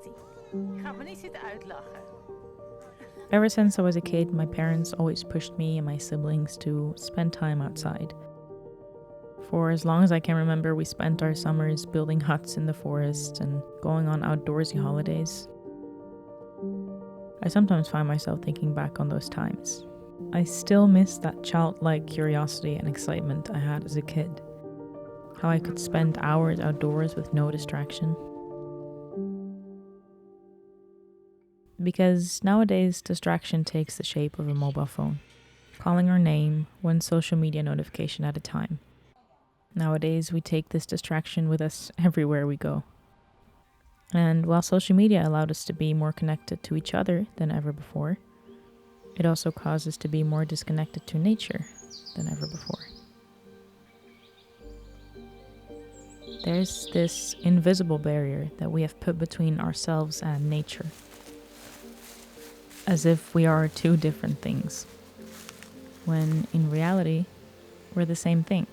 Betty. Je gaat me niet zitten uitlachen. Ever since I was a kid, my parents always pushed me and my siblings to spend time outside. For as long as I can remember, we spent our summers building huts in the forest and going on outdoorsy holidays. I sometimes find myself thinking back on those times. I still miss that childlike curiosity and excitement I had as a kid. How I could spend hours outdoors with no distraction. Because nowadays, distraction takes the shape of a mobile phone, calling our name, one social media notification at a time. Nowadays, we take this distraction with us everywhere we go. And while social media allowed us to be more connected to each other than ever before, it also caused us to be more disconnected to nature than ever before. There's this invisible barrier that we have put between ourselves and nature, as if we are two different things, when in reality, we're the same thing,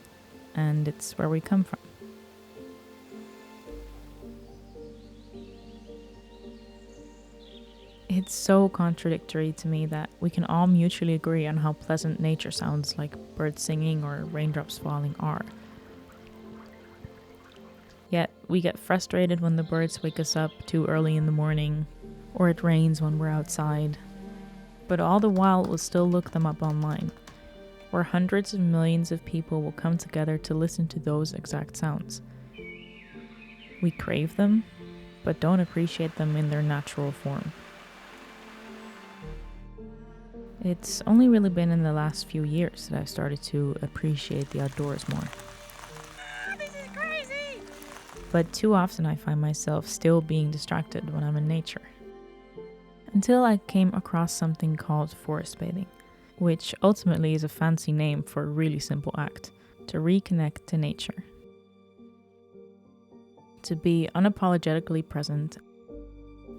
and it's where we come from. It's so contradictory to me that we can all mutually agree on how pleasant nature sounds like birds singing or raindrops falling are. Yet we get frustrated when the birds wake us up too early in the morning, or it rains when we're outside. But all the while we'll still look them up online, where hundreds of millions of people will come together to listen to those exact sounds. We crave them, but don't appreciate them in their natural form. It's only really been in the last few years that I've started to appreciate the outdoors more. This is crazy! But too often I find myself still being distracted when I'm in nature. Until I came across something called forest bathing, which ultimately is a fancy name for a really simple act, to reconnect to nature. To be unapologetically present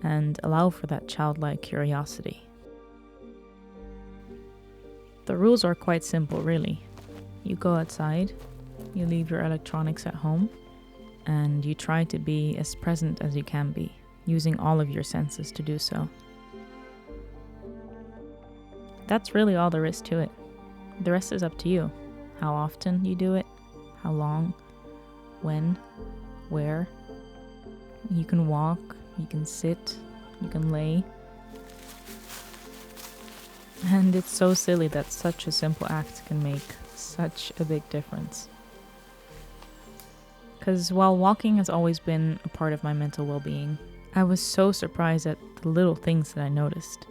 and allow for that childlike curiosity. The rules are quite simple, really. You go outside, you leave your electronics at home, and you try to be as present as you can be, using all of your senses to do so. That's really all there is to it. The rest is up to you. How often you do it, how long, when, where. You can walk, you can sit, you can lay. And it's so silly that such a simple act can make such a big difference. Because while walking has always been a part of my mental well-being, I was so surprised at the little things that I noticed.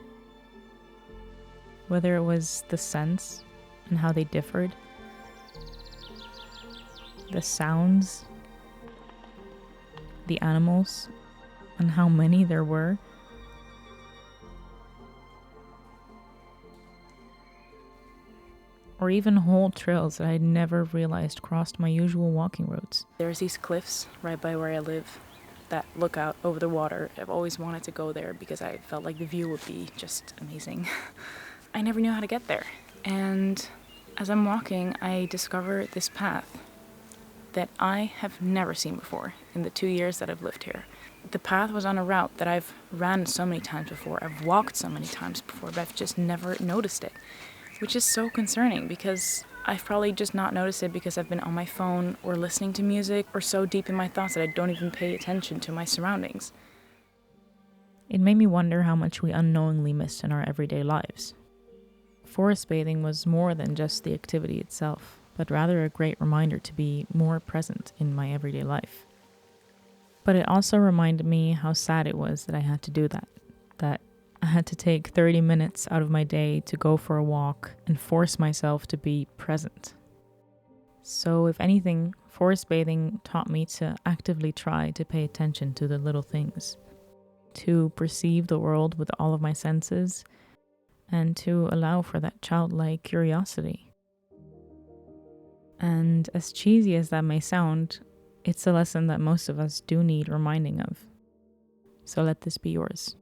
Whether it was the scents and how they differed, the sounds, the animals, and how many there were. Or even whole trails that I had never realized crossed my usual walking roads. There's these cliffs right by where I live that look out over the water. I've always wanted to go there because I felt like the view would be just amazing. I never knew how to get there. And as I'm walking, I discover this path that I have never seen before in the 2 years that I've lived here. The path was on a route that I've ran so many times before, I've walked so many times before, but I've just never noticed it. Which is so concerning because I've probably just not noticed it because I've been on my phone or listening to music or so deep in my thoughts that I don't even pay attention to my surroundings. It made me wonder how much we unknowingly miss in our everyday lives. Forest bathing was more than just the activity itself, but rather a great reminder to be more present in my everyday life. But it also reminded me how sad it was that I had to do that I had to take 30 minutes out of my day to go for a walk and force myself to be present. So if anything, forest bathing taught me to actively try to pay attention to the little things, to perceive the world with all of my senses, and to allow for that childlike curiosity. And as cheesy as that may sound, it's a lesson that most of us do need reminding of. So let this be yours.